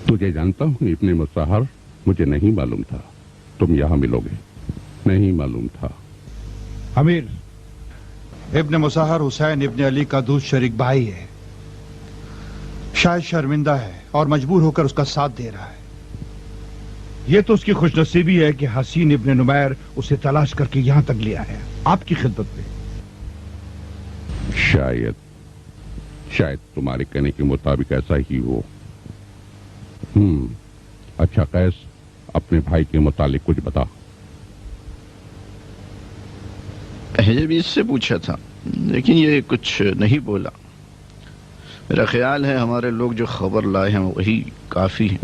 तुझे जानता हूँ इब्ने मुसहर, मुझे नहीं मालूम था तुम यहाँ मिलोगे, नहीं मालूम था। अमीर, इब्ने मुसहर हुसैन इब्ने अली का दूध शरीक भाई है। शायद शर्मिंदा है और मजबूर होकर उसका साथ दे रहा है। यह तो उसकी खुशनसीबी है कि हसीन इब्ने नुमैर उसे तलाश करके यहां तक लिया है, आपकी खिदमत में। शायद तुम्हारे कहने के मुताबिक ऐसा ही हो। अच्छा कैस, अपने भाई के मुतालिक कुछ बता। पहले भी इससे पूछा था लेकिन ये कुछ नहीं बोला। मेरा ख्याल है हमारे लोग जो खबर लाए हैं वही काफी है।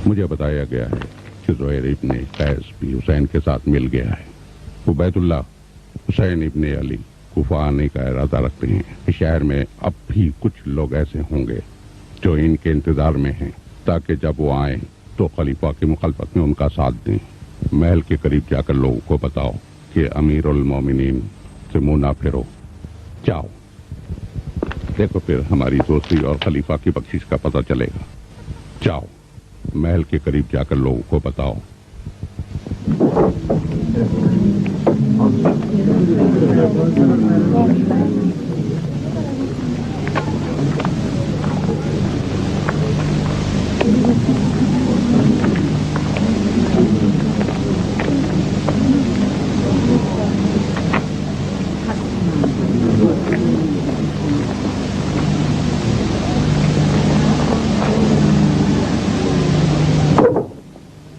मुझे बताया गया है कि ज़ुहैर इब्ने कैस भी हुसैन के साथ मिल गया है। उबैदुल्लाह हुसैन इब्ने अली कुफा आने का इरादा रखते हैं। शहर में अब भी कुछ लोग ऐसे होंगे जो इनके इंतजार में हैं, ताकि जब वो आए तो खलीफा की मुखालफत में उनका साथ दें। महल के करीब जाकर लोगों को बताओ कि अमीरुल मोमिनीन से मुंह ना फेरो। जाओ, देखो फिर हमारी दोस्ती और खलीफा की बख्शिश का पता चलेगा। जाओ, महल के करीब जाकर लोगों को बताओ।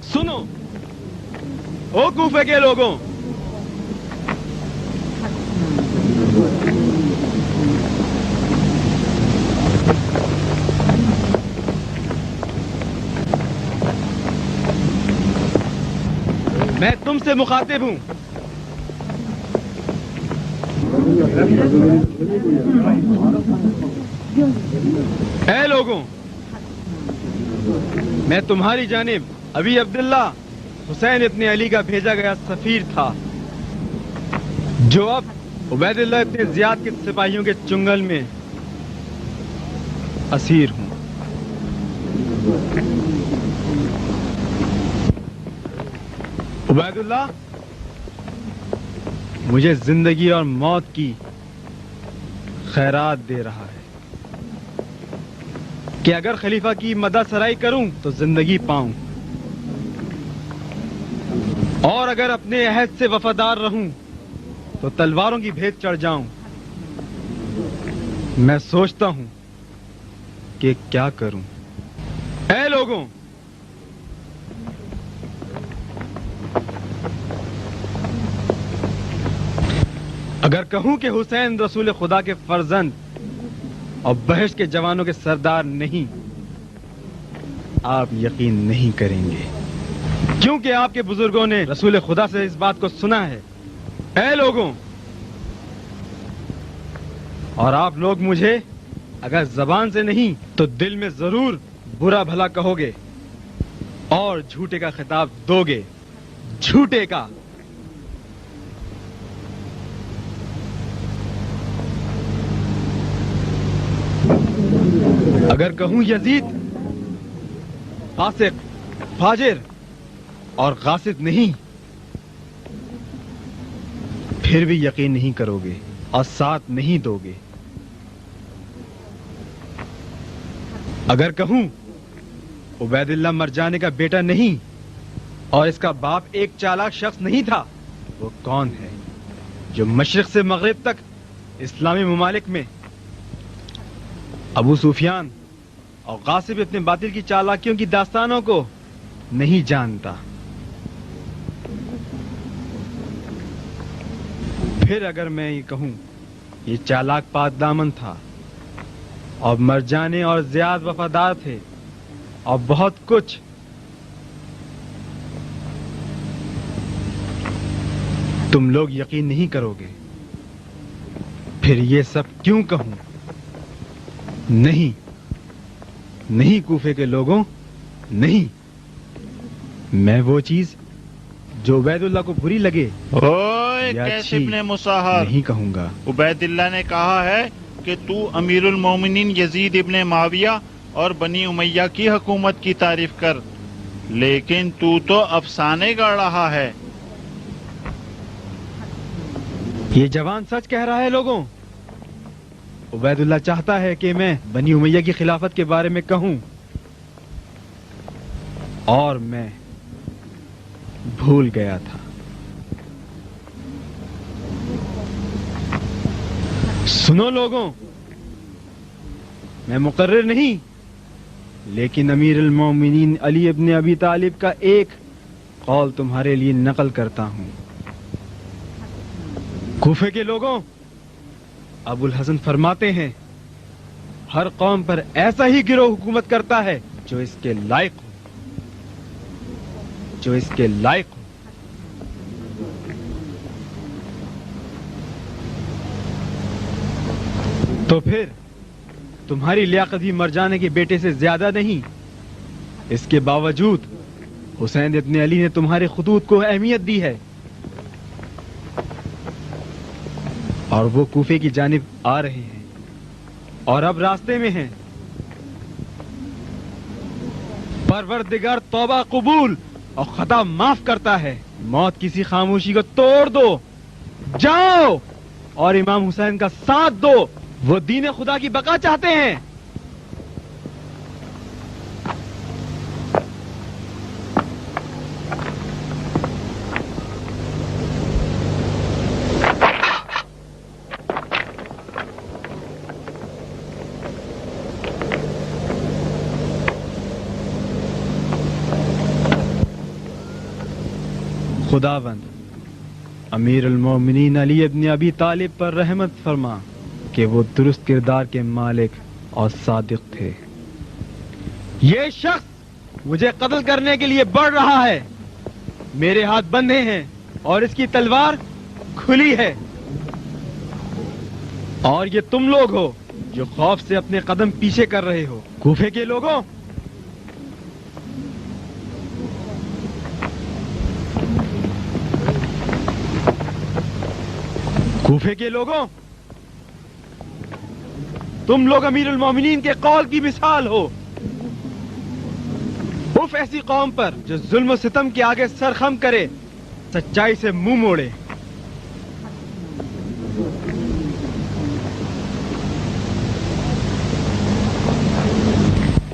सुनो ओ कूफे के लोगों, मैं तुमसे मुखातिब हूं। ऐ लोगों, मैं तुम्हारी जानिब अभी अब्दुल्ला हुसैन इब्ने अली का भेजा गया सफीर था, जो अब उबैदुल्लाह इब्ने ज़ियाद के सिपाहियों के चुंगल में असीर हूं। उबैदुल्लाह मुझे जिंदगी और मौत की खैरात दे रहा है कि अगर खलीफा की मददसराई करूं तो जिंदगी पाऊं, और अगर अपने अहद से वफादार रहूं तो तलवारों की भेंट चढ़ जाऊं। मैं सोचता हूं कि क्या करूं। ऐ लोगों, अगर कहूं कि हुसैन रसूल खुदा के फर्जंद और बहश के जवानों के सरदार नहीं, आप यकीन नहीं करेंगे, क्योंकि आपके बुजुर्गों ने रसूल खुदा से इस बात को सुना है। ऐ लोगों, और आप लोग मुझे अगर जबान से नहीं तो दिल में जरूर बुरा भला कहोगे और झूठे का खिताब दोगे, झूठे का। अगर कहूं यजीद फासिक, फाजिर और गासिब नहीं, फिर भी यकीन नहीं करोगे और साथ नहीं दोगे। अगर कहूं उबैदुल्लाह मर जाने का बेटा नहीं और इसका बाप एक चालाक शख्स नहीं था, वो कौन है जो मशरिक से मगरिब तक इस्लामी ममालिक में अबू सुफियान और गासिब इतने बातिल की चालाकियों की दास्तानों को नहीं जानता। फिर अगर मैं ये कहूं ये चालाक पाक दामन था اور مر جانے اور زیاد وفادار تھے اور بہت کچھ. تم لوگ یقین نہیں کرو گے. پھر یہ سب کیوں کہوں؟ نہیں نہیں کوفے کے لوگوں، نہیں. میں وہ چیز جو عبید اللہ کو بری لگے اوئے یا کیس اچھی ابن مصاہر، نہیں کہوں گا. عبید اللہ نے کہا ہے کہ تو امیر المومنین یزید ابن معاویہ اور بنی امیہ کی حکومت کی تعریف کر، لیکن تو افسانے گڑھ رہا ہے. یہ جوان سچ کہہ رہا ہے لوگوں. عبید اللہ چاہتا ہے کہ میں بنی امیہ کی خلافت کے بارے میں کہوں، اور میں بھول گیا تھا. سنو لوگوں، میں مقرر نہیں، لیکن امیر المومنین علی ابن ابی طالب کا ایک قول تمہارے لیے نقل کرتا ہوں. کوفے کے لوگوں، ابو الحسن فرماتے ہیں ہر قوم پر ایسا ہی گروہ حکومت کرتا ہے جو اس کے لائق ہو، جو اس کے لائق ہو. تو پھر تمہاری لیاقت بھی مر جانے کے بیٹے سے زیادہ نہیں. اس کے باوجود حسین ابن علی نے تمہارے خطوط کو اہمیت دی ہے، اور وہ کوفے کی جانب آ رہے ہیں اور اب راستے میں ہیں. پروردگار توبہ قبول اور خطا معاف کرتا ہے. موت کسی خاموشی کو توڑ دو، جاؤ اور امام حسین کا ساتھ دو. وہ دین خدا کی بقا چاہتے ہیں. خداوند امیر المومنین علی ابن ابی طالب پر رحمت فرما کہ وہ درست کردار کے مالک اور صادق تھے. یہ شخص مجھے قتل کرنے کے لیے بڑھ رہا ہے. میرے ہاتھ بندھے ہیں اور اس کی تلوار کھلی ہے، اور یہ تم لوگ ہو جو خوف سے اپنے قدم پیچھے کر رہے ہو. کوفے کے لوگوں، کوفے کے لوگوں، تم لوگ امیر المومنین کے قول کی مثال ہو. اف ایسی قوم پر جو ظلم و ستم کے آگے سر خم کرے، سچائی سے منہ موڑے.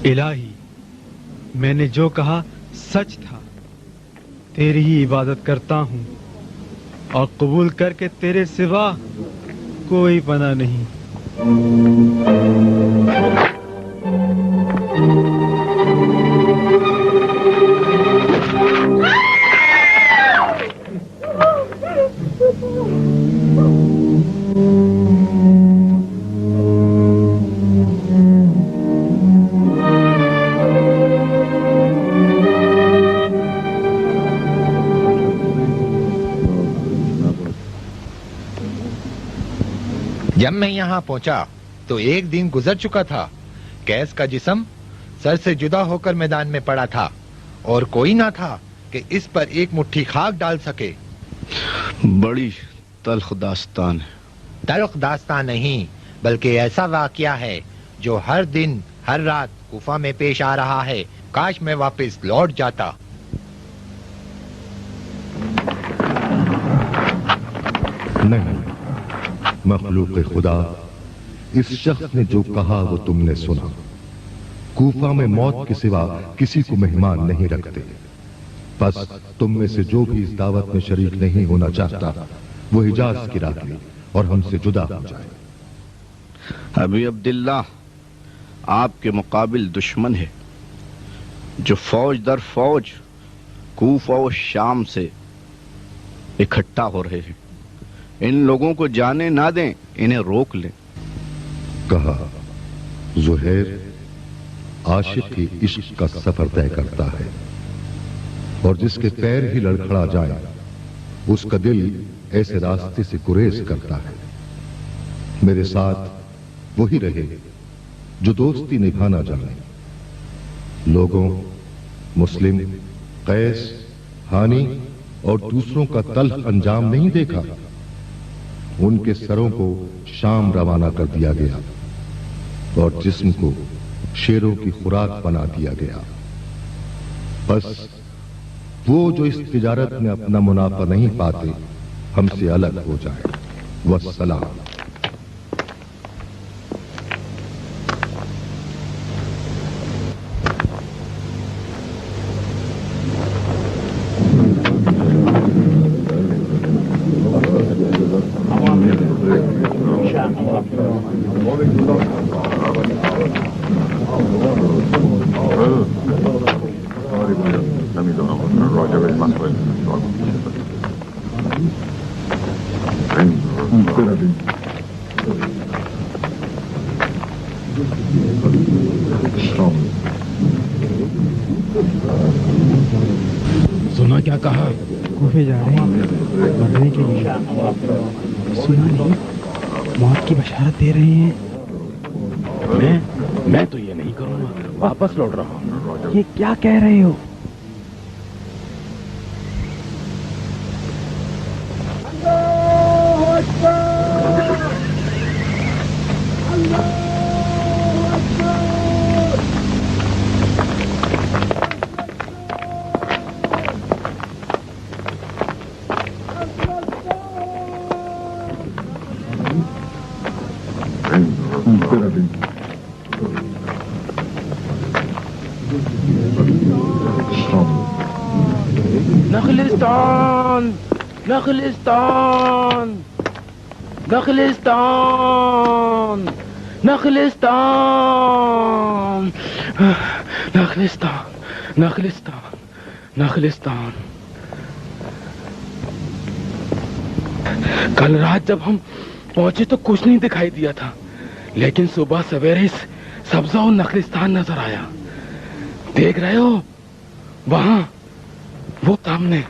الہی، میں نے جو کہا سچ تھا. تیری ہی عبادت کرتا ہوں اور قبول کر کے تیرے سوا کوئی پناہ نہیں. جب میں یہاں پہنچا تو ایک دن گزر چکا تھا. قیس کا جسم سر سے جدا ہو کر میدان میں پڑا تھا اور کوئی نہ تھا کہ اس پر ایک مٹھی خاک ڈال سکے. بڑی تلخ داستان ہے. تلخ داستان نہیں، بلکہ ایسا واقعہ ہے جو ہر دن ہر رات کوفہ میں پیش آ رہا ہے. کاش میں واپس لوٹ جاتا. نہیں، مخلوق خدا، اس شخص نے جو کہا وہ تم نے سنا. کوفہ میں موت کے سوا کسی کو مہمان نہیں رکھتے. بس تم میں سے جو بھی اس دعوت میں شریک نہیں ہونا چاہتا وہ حجاز کی راہ لے اور ہم سے جدا ہو جائے. ابی عبداللہ آپ کے مقابل دشمن ہے جو فوج در فوج کوفہ و شام سے اکٹھا ہو رہے ہیں. ان لوگوں کو جانے نہ دیں، انہیں روک لیں. کہا ज़ुहैर आशिक के इश्क का सफर तय करता है और जिसके पैर ही लड़खड़ा जाए उसका दिल ऐसे रास्ते से गुरेज करता है। मेरे साथ वही रहे जो दोस्ती निभाना जाने। लोगों, मुस्लिम, कैस, हानी और दूसरों का तल्ख अंजाम नहीं देखा। उनके सरों को शाम रवाना कर दिया गया और जिस्म को शेरों की खुराक बना दिया गया। बस वो जो इस तिजारत में अपना मुनाफा नहीं पाते हमसे अलग हो जाए। वस्सलाम। सुना क्या कहा? कूफे जा रहे हैं मरने के लिए। सुना नहीं, मौत की बशारत दे रहे हैं। मैं तो ये नहीं करूंगा, वापस लौट रहा हूँ। ये क्या कह रहे हो? नखलिस्तान, नखलिस्तान, नखलिस्तान, नखलिस्तान, नखलिस्तान, नखलिस्तान, नखलिस्तान। कल रात जब हम पहुंचे तो कुछ नहीं दिखाई दिया था, लेकिन सुबह सवेरे सब्जा और नखलिस्तान नजर आया। देख रहे हो वहां, वो सामने।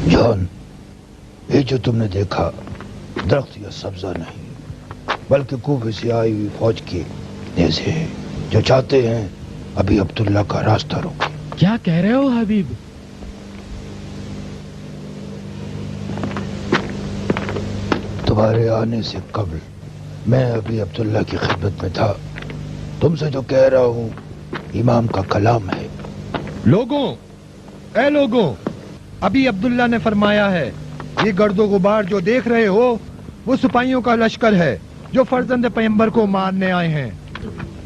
जॉन, ये जो तुमने देखा दरख्त या सब्जा नहीं, बल्कि कूफे से आई हुई फौज के नेज़े हैं जो चाहते हैं अभी अब्दुल्ला का रास्ता रोके। क्या कह रहे हो हबीब? तुम्हारे आने से कबल मैं अभी अब्दुल्ला की खिदमत में था। तुमसे जो कह रहा हूँ इमाम का कलाम है। लोगों, अभी अब्दुल्ला ने फरमाया है, ये गर्दो गुबार जो देख रहे हो वो सिपाहियों का लश्कर है जो फर्जंद पैगंबर को मारने आए हैं,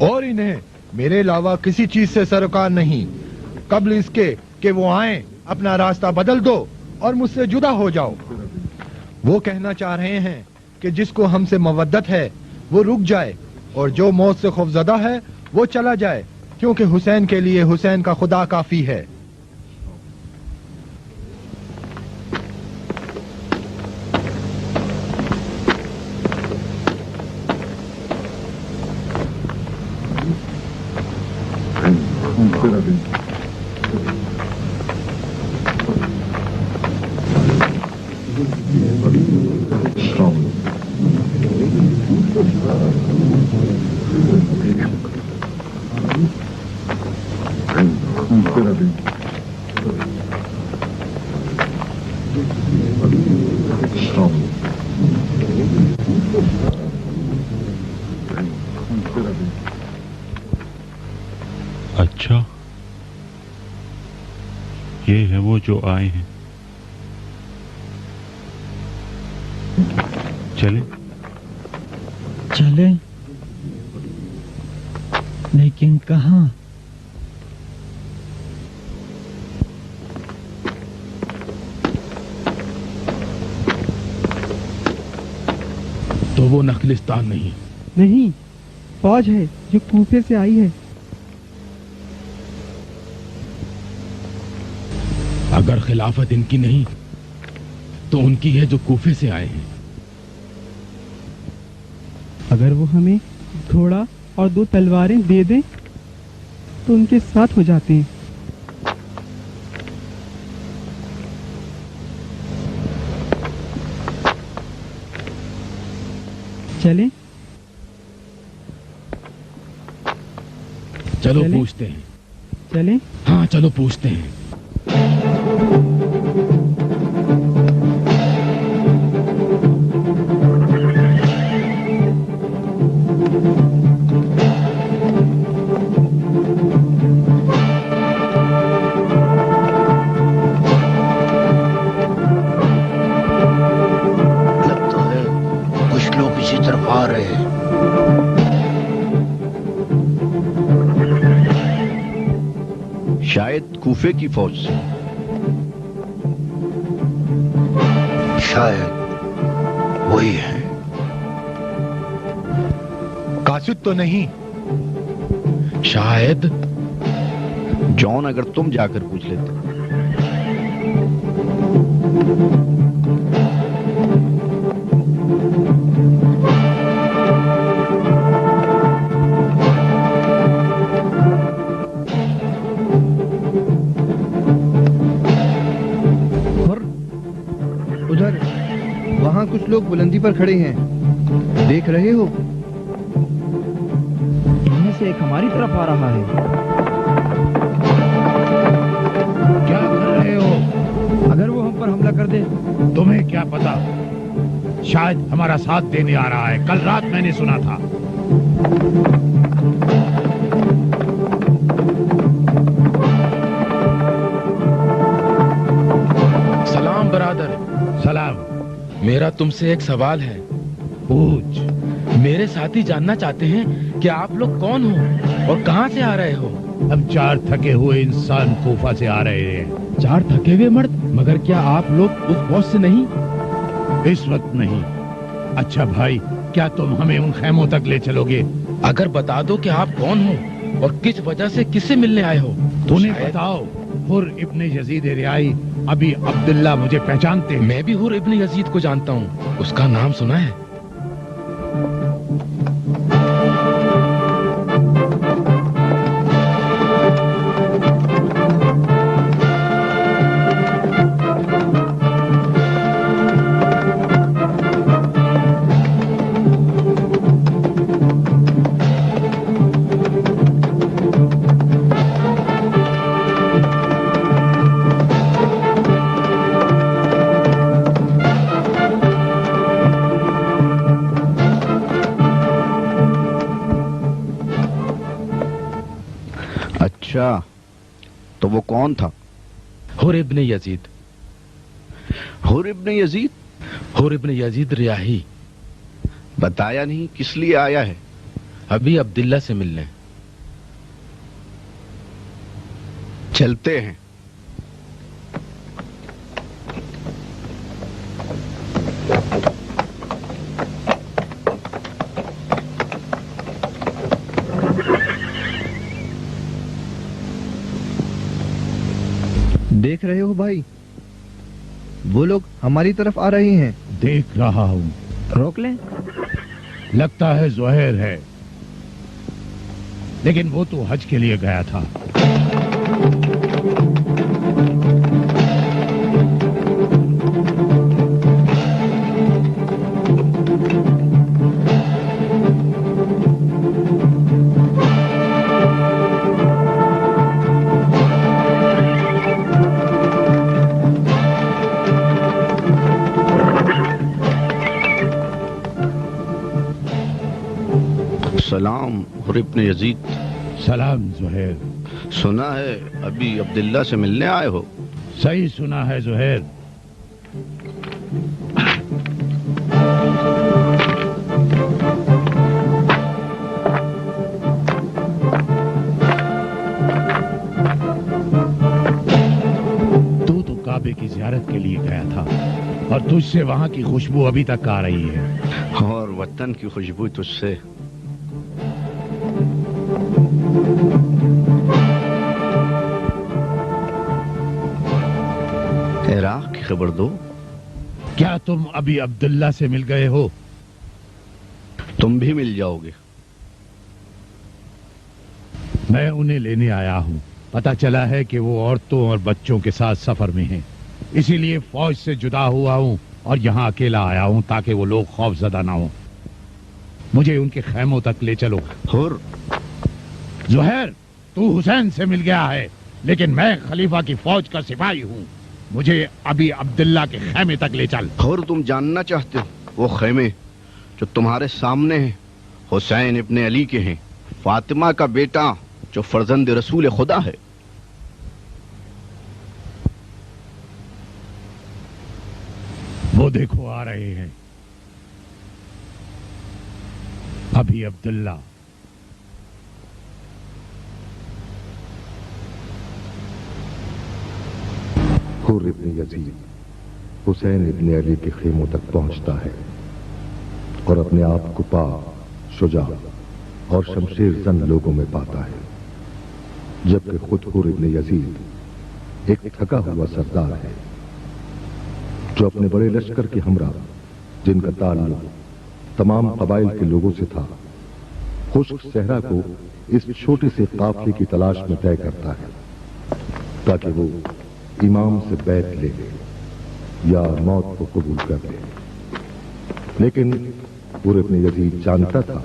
और इन्हें मेरे अलावा किसी चीज से सरोकार नहीं। कबल इसके कि वो आए अपना रास्ता बदल दो और मुझसे जुदा हो जाओ। वो कहना चाह रहे हैं कि जिसको हमसे मवद्दत है वो रुक जाए और जो मौत से खौफजदा है वो चला जाए, क्योंकि हुसैन के लिए हुसैन का खुदा काफी है। अच्छा, ये है वो जो आए हैं। चले? चले, लेकिन कहाँ? तो वो नखलिस्तान नहीं। नहीं, फौज है जो कूफे से आई है। अगर खिलाफत इनकी नहीं तो उनकी है जो कूफे से आए हैं। अगर वो हमें घोड़ा और 2 तलवारें दे दें तो उनके साथ हो जाते हैं। चलें? चलो चलें? पूछते हैं। चलें? हाँ चलो पूछते हैं। लगता है कुछ लोग इसी तरफ आ रहे हैं। शायद कूफे की फौज से। शायद वही है। कासिद तो नहीं। शायद जॉन, अगर तुम जाकर पूछ लेते। उधर वहां कुछ लोग बुलंदी पर खड़े हैं, देख रहे हो? इनमें से एक हमारी तरफ आ रहा है। क्या कर रहे हो? अगर वो हम पर हमला कर दे? तुम्हें क्या पता, शायद हमारा साथ देने आ रहा है। कल रात मैंने सुना था। सलाम बरादर। सलाम। मेरा तुमसे एक सवाल है। पूछ। मेरे साथी जानना चाहते हैं कि आप लोग कौन हो और कहां से आ रहे हो। हम 4 थके हुए इंसान कूफा से आ रहे हैं। 4 थके हुए मर्द? मगर क्या आप लोग उस फौज से नहीं? इस वक्त नहीं। अच्छा भाई, क्या तुम हमें उन खैमों तक ले चलोगे? अगर बता दो कि आप कौन हो और किस वजह से किससे मिलने आए हो तो उन्हें शायद- बताओ। हुर इब्ने यजीद रियाई अभी अब्दुल्ला मुझे पहचानते हैं। मैं भी हुर इब्ने यजीद को जानता हूँ। उसका नाम सुना है? अच्छा, तो वो कौन था? हुर इब्ने यजीद। हुर इब्ने यजीद? हुर इब्ने यजीद रियाही। बताया नहीं किस लिए आया है? अभी अब्दुल्ला से मिलने। चलते हैं। देख रहे हो भाई, वो लोग हमारी तरफ आ रहे हैं। देख रहा हूँ। रोक लें? लगता है ज़ुहैर है, लेकिन वो तो हज के लिए गया था। सलाम हुर इब्ने यजीद। सलाम ज़ुहैर। सुना है अभी अब्दुल्ला से मिलने आए हो? सही सुना है ज़ुहैर। तू तो काबे की ज़ियारत के लिए गया था, और तुझसे वहां की खुशबू अभी तक आ रही है। और वतन की खुशबू तुझसे। इराक की खबर दो। क्या तुम अभी अब्दुल्ला से मिल गए हो? तुम भी मिल जाओगे। मैं उन्हें लेने आया हूं। पता चला है कि वो औरतों और बच्चों के साथ सफर में हैं। इसीलिए फौज से जुदा हुआ हूं और यहां अकेला आया हूं ताकि वो लोग खौफजदा ना हो। मुझे उनके खैमों तक ले चलो। हुर, जुहैर, तू हुसैन से मिल गया है, लेकिन मैं खलीफा की फौज का सिपाही हूं। मुझे अभी अब्दुल्ला के खैमे तक ले चल। और तुम जानना चाहते हो वो खैमे जो तुम्हारे सामने हैं हुसैन इब्ने अली के हैं, फातिमा का बेटा जो फर्जंद रसूल खुदा है। वो देखो आ रहे हैं अभी अब्दुल्ला। हुर इब्ने यजीद हुसैन इब्ने अली के खेमों तक पहुंचता है और अपने आप को पाक, शुजा और शमशेर जन लोगों में पाता है, जबकि खुद हुर इब्ने यजीद एक थका हुआ सरदार है जो अपने बड़े लश्कर के हमरा, जिनका ताल्लुक तमाम कबाइल के लोगों से था, खुश्क सहरा को इस छोटे से काफले की तलाश में तय करता है ताकि वो इमाम से बैत ले या मौत को कबूल कर ले। लेकिन हुर इब्ने यजीद जानता था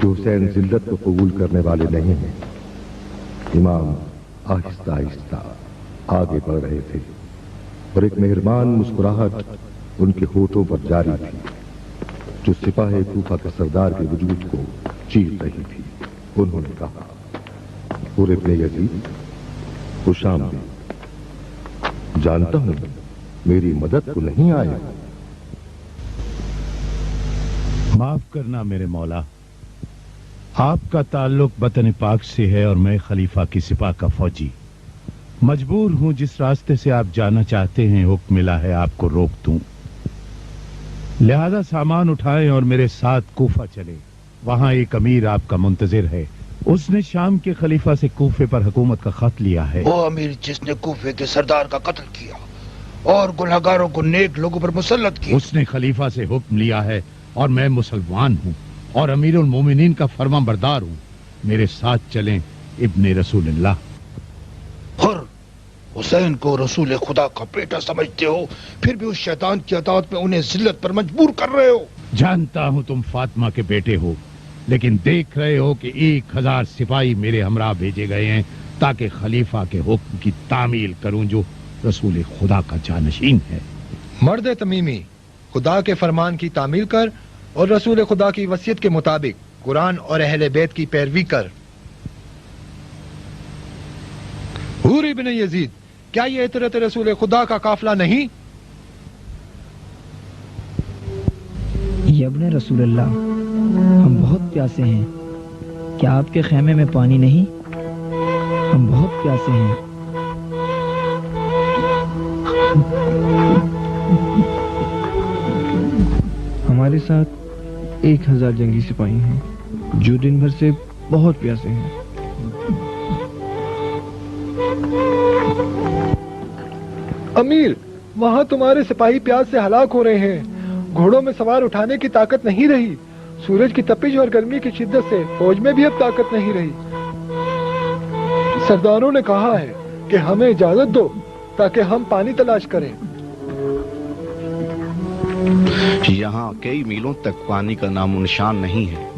कि हुसैन जिल्लत को कबूल करने वाले नहीं हैं। इमाम आहिस्ता आहिस्ता आगे बढ़ रहे थे और एक मेहरबान मुस्कुराहट उनके होठों पर जारी थी जो सिपाही कूफा के सरदार के वजूद को चीर रही थी। उन्होंने कहा, हुर इब्ने यजीद, खुशामदीद। जानता हूं मेरी मदद को नहीं आए। माफ करना मेरे मौला, आपका ताल्लुक वतन पाक से है और मैं खलीफा की सिपाह का फौजी। मजबूर हूं, जिस रास्ते से आप जाना चाहते हैं हुक्म मिला है आपको रोक दूं। लिहाजा सामान उठाएं और मेरे साथ कूफा चले। वहां एक अमीर आपका मुंतजिर है। उसने शाम के खलीफा से कूफे पर हुकूमत का खत लिया है। वो अमीर जिसने कूफे के सरदार का कत्ल किया और गुनहगारों को नेक लोगों पर मुसल्लत किया। उसने खलीफा से हुक्म लिया है और मैं मुसलमान हूं और अमीरुल मोमिनीन का फरमाबरदार हूं। मेरे साथ चलें इब्ने रसूलुल्लाह। हुर, हुसैन को रसूल खुदा का बेटा समझते हो, फिर भी उस शैतान की अताअत में उन्हें जिल्लत पर मजबूर कर रहे हो। जानता हूं तुम फातिमा के बेटे हो, लेकिन देख रहे हो कि 1000 सिपाही मेरे हमरा भेजे गए हैं ताकि खलीफा के हुक्म की तामील करूं जो रसूल खुदा का जानशीन है। मर्द तमीमी, खुदा के फरमान की तामील कर और रसूल खुदा की वसीयत के मुताबिक कुरान और अहले बैत की पैरवी कर। हुर इब्ने यजीद, क्या ये इतरत रसूल खुदा का काफला नहीं? इब्ने रसूलल्लाह, हम बहुत प्यासे हैं। क्या आपके खेमे में पानी नहीं? हम बहुत प्यासे हैं। हमारे साथ 1000 जंगी सिपाही हैं जो दिन भर से बहुत प्यासे हैं। अमीर, वहां तुम्हारे सिपाही प्यास से हलाक हो रहे हैं। घोड़ों में सवार उठाने की ताकत नहीं रही। सूरज की तपिश और गर्मी की शिद्दत से फौज में भी अब ताकत नहीं रही। सरदारों ने कहा है कि हमें इजाजत दो ताकि हम पानी तलाश करें। यहाँ कई मीलों तक पानी का नामो निशान नहीं है।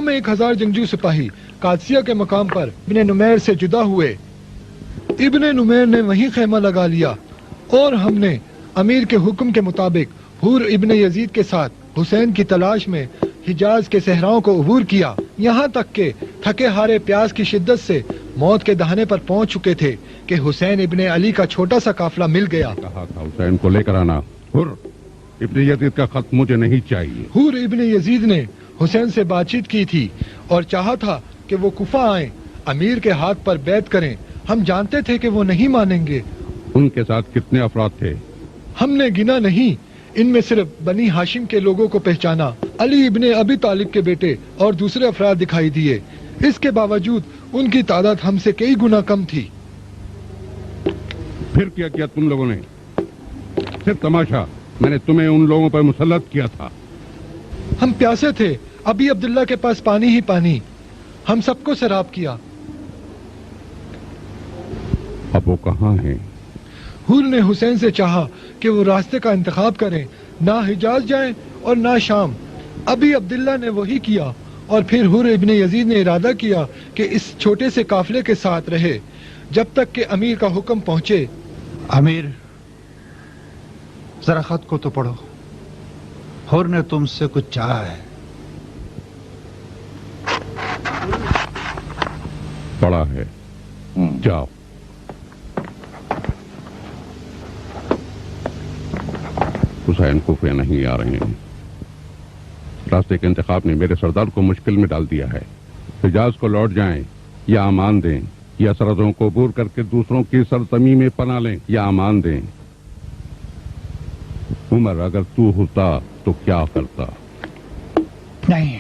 ہم 1000 جنگجو سپاہی قادسیہ کے مقام پر ابن نمیر سے جدا ہوئے۔ ابن نمیر نے وہیں خیمہ لگا لیا اور ہم نے امیر کے حکم کے مطابق حور ابن یزید کے ساتھ حسین کی تلاش میں حجاز کے صحراؤں کو عبور کیا، یہاں تک کہ تھکے ہارے پیاس کی شدت سے موت کے دہانے پر پہنچ چکے تھے کہ حسین ابن علی کا چھوٹا سا قافلہ مل گیا۔ کہا تھا حسین کو لے کر آنا۔ حر ابن یزید کا خط مجھے نہیں چاہیے۔ حور ابن یزید نے حسین سے بات چیت کی تھی اور چاہا تھا کہ وہ کوفہ آئیں، امیر کے ہاتھ پر بیعت کریں۔ ہم جانتے تھے کہ وہ نہیں مانیں گے۔ ان کے ساتھ کتنے افراد تھے؟ ہم نے گنا نہیں، ان میں صرف بنی ہاشم کے لوگوں کو پہچانا، علی ابن ابی طالب کے بیٹے اور دوسرے افراد دکھائی دیے۔ اس کے باوجود ان کی تعداد ہم سے کئی گنا کم تھی۔ پھر کیا کیا تم لوگوں نے؟ صرف تماشا، میں نے تمہیں ان لوگوں پر مسلط کیا تھا۔ ہم پیاسے تھے، ابھی عبداللہ کے پاس پانی ہی پانی، ہم سب کو سیراب کیا۔ اب وہ کہاں ہیں؟ حور نے حسین سے چاہا کہ وہ راستے کا انتخاب کریں، نہ حجاز جائیں اور نہ شام۔ ابھی عبداللہ نے وہی کیا اور پھر حور ابن یزید نے ارادہ کیا کہ اس چھوٹے سے قافلے کے ساتھ رہے جب تک کہ امیر کا حکم پہنچے۔ امیر، ذرا خط کو تو پڑھو، حور نے تم سے کچھ چاہا ہے۔ پڑا ہے، جاؤ۔ حسین کوفے نہیں آ رہے ہیں۔ راستے کے انتخاب نے میرے سردار کو مشکل میں ڈال دیا ہے۔ حجاز کو لوٹ جائیں یا امان دیں، یا سرحدوں کو عبور کر کے دوسروں کی سرزمین میں پناہ لیں یا امان دیں۔ عمر، اگر تو ہوتا تو کیا کرتا؟ نہیں،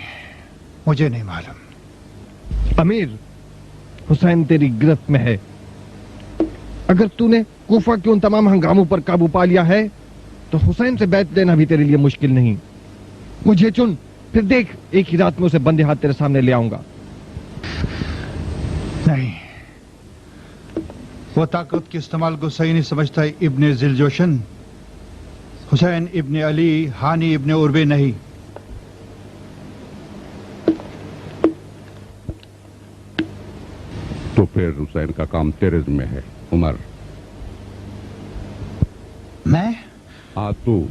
مجھے نہیں معلوم۔ امیر، حسین تیری گرفت میں ہے۔ اگر تو نے کوفہ کے ان تمام ہنگاموں پر قابو پا لیا ہے تو حسین سے بیعت دینا بھی تیرے لیے مشکل نہیں۔ مجھے چن، پھر دیکھ ایک ہی رات میں اسے بندے ہاتھ تیرے سامنے لے آؤں گا۔ نہیں، وہ طاقت کے استعمال کو صحیح نہیں سمجھتا ابن ذیلجوشن۔ حسین ابن علی ہانی ابن عربے نہیں۔ تو پھر حسین کا کام تیرے ذمہ ہے عمر۔ میں؟ ہاں، تو۔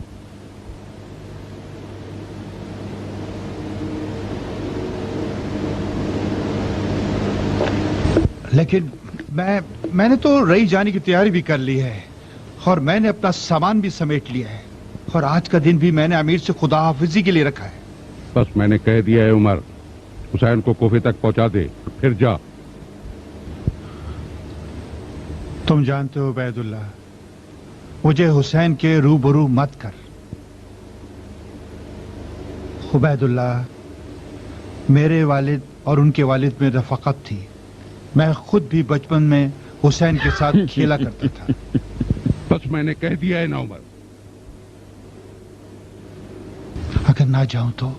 لیکن میں نے تو رہی جانے کی تیاری بھی کر لی ہے اور میں نے اپنا سامان بھی سمیٹ لیا ہے، اور آج کا دن بھی میں نے امیر سے خدا حافظی کے لیے رکھا ہے۔ بس میں نے کہہ دیا ہے عمر، حسین کو کوفے تک پہنچا دے، پھر جا۔ تم جانتے ہو عبید اللہ، مجھے حسین کے روبرو مت کر۔ عبید اللہ، میرے والد اور ان کے والد میں رفاقت تھی۔ میں خود بھی بچپن میں حسین کے ساتھ کھیلا کرتا تھا۔ بس میں نے کہہ دیا ہے نا عمر۔ اگر نہ جاؤں تو؟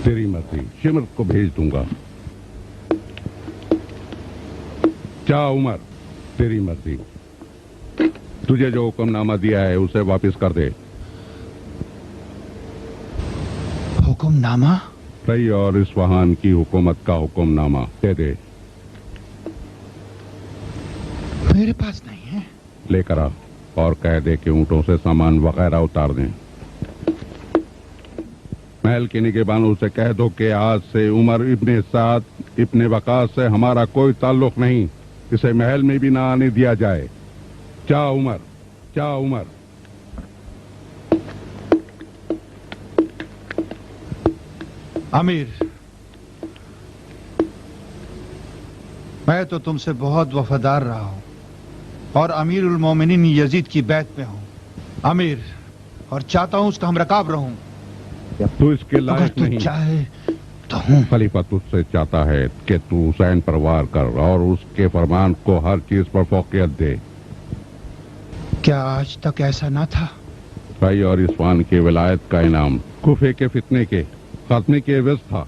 تیری مرضی، شمر کو بھیج دوں گا۔ جا عمر، تیری مرضی۔ تجھے جو حکم نامہ دیا ہے اسے واپس کر دے۔ حکم نامہ؟ رئی اور اصفہان کی حکومت کا حکم نامہ دے دے۔ میرے پاس نہیں ہے۔ لے کر آ اور کہہ دے کہ اونٹوں سے سامان وغیرہ اتار دیں۔ محل کے نگہبانوں سے کہہ دو کہ آج سے عمر ابن سعد ابن وقاص سے ہمارا کوئی تعلق نہیں، اسے محل میں بھی نہ آنے دیا جائے۔ جا عمر، جا عمر۔ امیر، میں تو تم سے بہت وفادار رہا ہوں اور امیر المومنین یزید کی بیعت میں ہوں امیر، اور چاہتا ہوں اس کا ہم رکاب رہوں۔ تو اس کے لائق اگر تو نہیں۔ چاہے تو ہوں۔ خلیفہ تجھ سے چاہتا ہے کہ تو حسین پر وار کر اور اس کے فرمان کو ہر چیز پر فوقیت دے۔ کیا آج تک ایسا نہ تھا؟ رئی اور اصفہان کی ولایت کا انعام کوفے کے فتنے کے خاتمے کے عوض تھا۔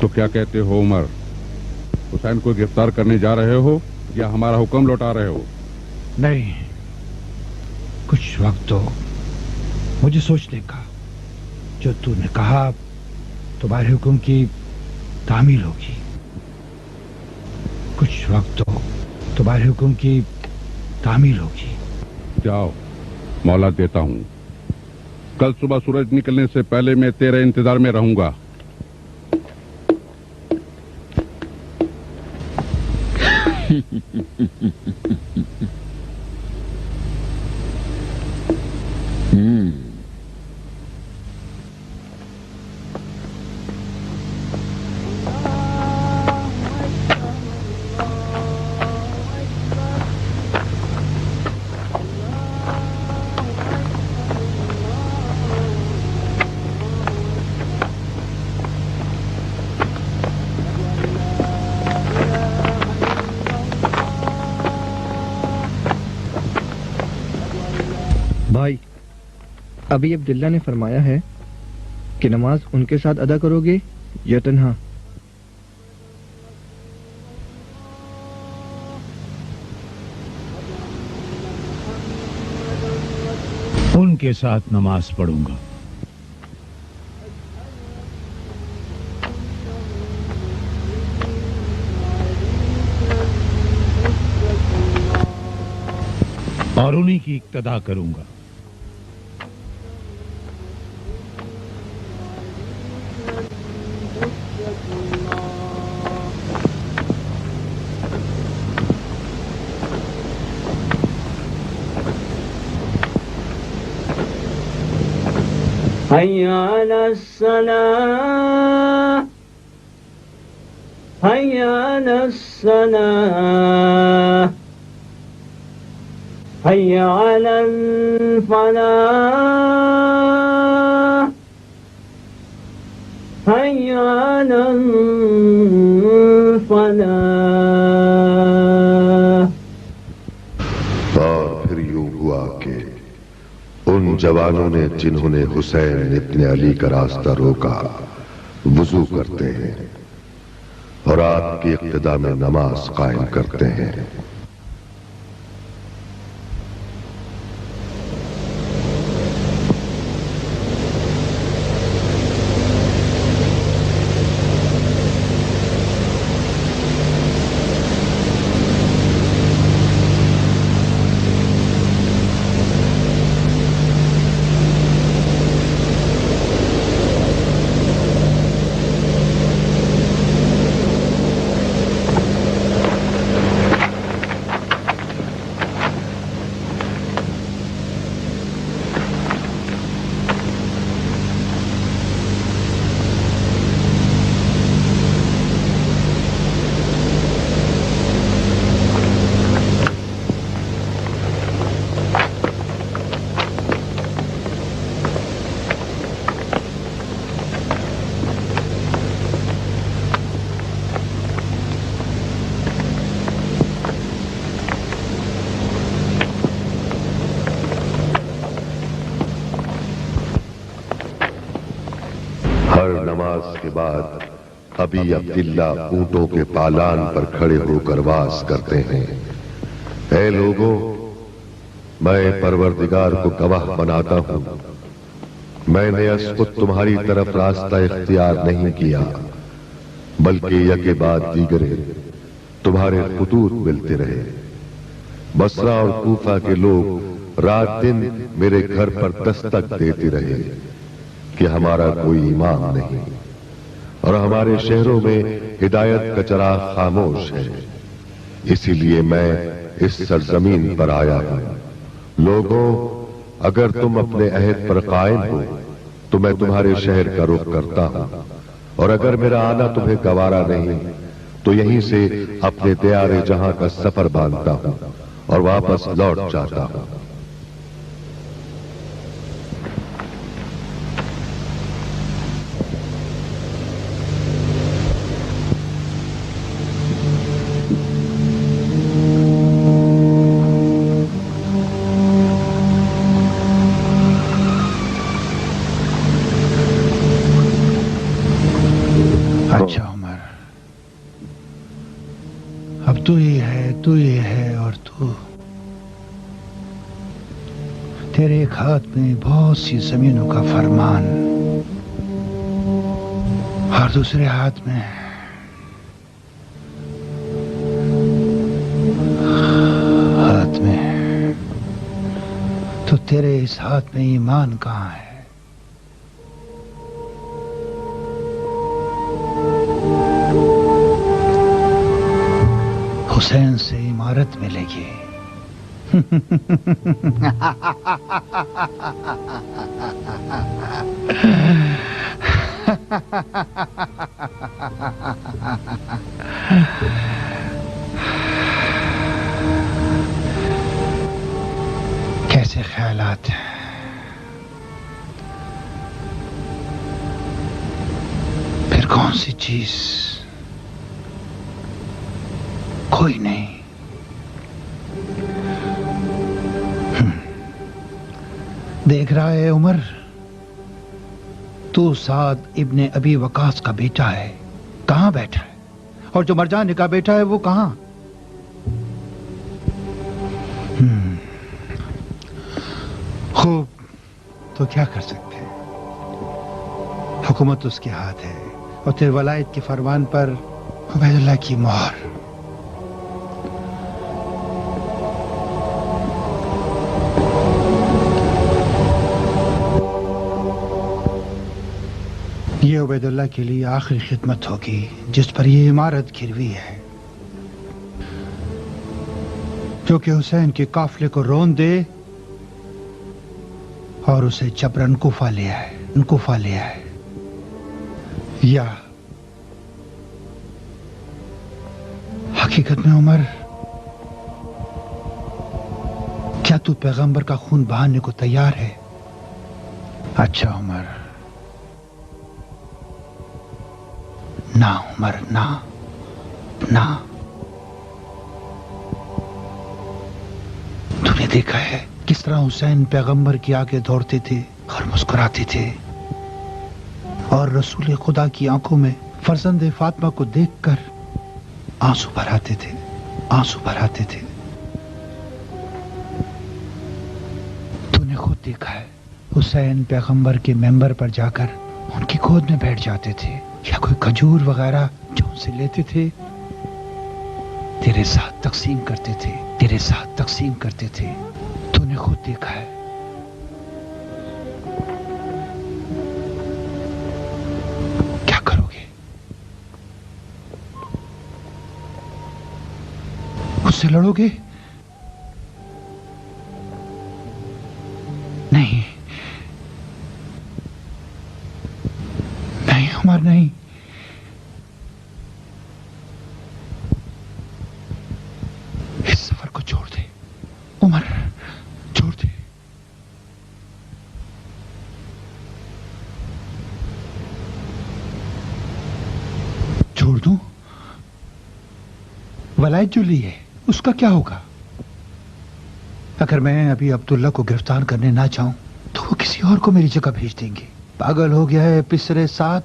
تو کیا کہتے ہو عمر؟ حسین کو گرفتار کرنے جا رہے ہو یا ہمارا حکم لوٹا رہے ہو؟ نہیں، कुछ वक्त तो मुझे सोचने का। जो तूने कहा तुम्हारे हुक्म की तामील होगी। कुछ वक्त तो तुम्हारे हुक्म की तामील होगी। जाओ, मोहलत देता हूँ। कल सुबह सूरज निकलने से पहले मैं तेरे इंतजार में रहूंगा। भाई, अभी अब्दुल्ला ने फरमाया है कि नमाज उनके साथ अदा करोगे या तन्हा? उनके साथ नमाज पढ़ूंगा। और उन्हीं की इक्तदा करूंगा। hayya ala salah hayya ala salah hayya ala falah hayya ala falah। और फिर यूं हुआ कि उन जवानों ने जिन्होंने हुसैन इब्ने अली का रास्ता रोका वुजू करते हैं और आपकी इक्तिदा में नमाज कायम करते हैं। हर नमाज के बाद अबी अब्दुल्ला ऊंटों के पालान पर खड़े होकर वास करते हैं। ऐ लोगों, मैं परवरदिगार को गवाह बनाता हूं, मैंने असकुत तुम्हारी तरफ रास्ता इख्तियार नहीं किया, बल्कि यके बाद दीगरे तुम्हारे खुतूत मिलते रहे। बसरा और कूफा के लोग रात दिन मेरे घर पर दस्तक देते रहे कि हमारा कोई इमाम नहीं और हमारे शहरों में हिदायत का चिराग खामोश है। इसीलिए मैं इस सरजमीन पर आया हूं। लोगों, अगर तुम अपने अहद पर कायम हो तो मैं तुम्हारे शहर का रुख करता हूं, और अगर मेरा आना तुम्हें गवारा नहीं तो यहीं से अपने दियारे जहां का सफर बांधता हूं और वापस लौट जाता हूं। अच्छा उमर, अब तू ही है और तू तेरे एक हाथ में बहुत सी जमीनों का फरमान और दूसरे हाथ में तो तेरे इस हाथ में ईमान कहाँ है? हुसैन से इमारत मिलेगी। कैसे ख्यालात हैं? फिर कौन सी चीज? कोई नहीं। देख रहा है उमर, तू साद इब्ने अबी वकास का बेटा है, कहां बैठा है? और जो मरजाने का बेटा है वो कहां? खूब, तो क्या कर सकते हैं? हुकूमत उसके हाथ है और तेरे वलायत के फरमान पर उबैदुल्लाह की मोहर। ये उबैदुल्लाह के लिए आखिरी खिदमत होगी जिस पर ये इमारत गिरवी है, जो कि हुसैन के काफिले को रोन दे और उसे जबरन कुफा ले आए। या हकीकत में उमर, क्या तू पैगंबर का खून बहाने को तैयार है? अच्छा उमर, ना उमर, ना। तूने देखा है किस तरह हुसैन पैगंबर के आगे दौड़ते थे और मुस्कुराते थे, और रसूल खुदा की आंखों में फर्जंद फातिमा को देखकर आंसू भर आते थे। तूने खुद देखा है हुसैन पैगंबर के मेंबर पर जाकर उनकी गोद में बैठ जाते थे या कोई खजूर वगैरह जो उनसे लेते थे तेरे साथ तकसीम करते थे। तूने खुद देखा है। क्या करोगे? उससे लड़ोगे? नहीं उमर, नहीं। इस सफर को छोड़ दे उमर, छोड़ दे। छोड़ दूं? वलायत जो ली है उसका क्या होगा? अगर मैं अभी अब्दुल्ला को गिरफ्तार करने ना चाहूं तो वो किसी और को मेरी जगह भेज देंगे। पागल हो गया है पिछले 7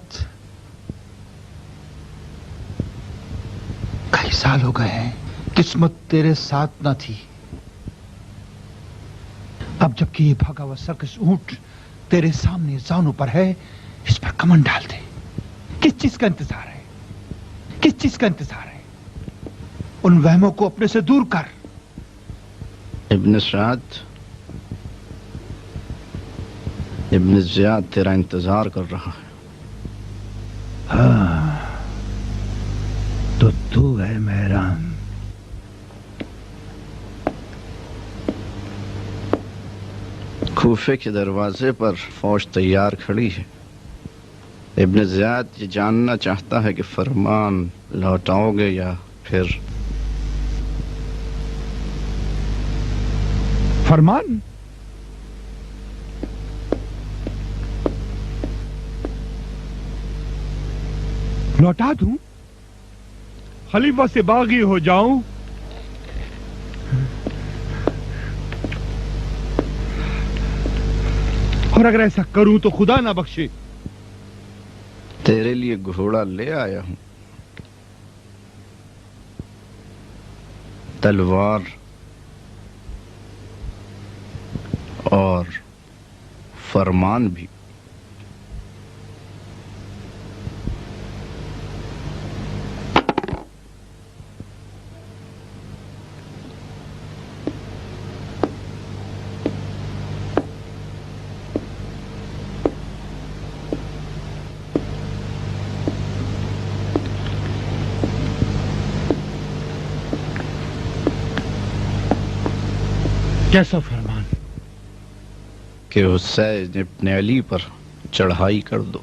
कई साल हो गए हैं, किस्मत तेरे साथ ना थी। अब जबकि ये भागा हुआ सर्कस ऊंट तेरे सामने जानों पर है, इस पर कमन डाल दे। किस चीज का इंतजार है? उन वहमों को अपने से दूर कर। इब्न ज़ियाद तेरा इंतजार कर रहा है। हाँ, तो तू है मेहरान। कूफे के दरवाजे पर फौज तैयार खड़ी है। इब्न ज़ियाद ये जानना चाहता है कि फरमान लौटाओगे या फिर फरमान? लौटा दूं? खलीफा से बागी हो जाऊं? और अगर ऐसा करूं तो खुदा ना बख्शे तेरे लिए घोड़ा ले आया हूं, तलवार और فرمان بھی۔ کیسا فرمان؟ کہ حسین ابن علی پر چڑھائی کر دو۔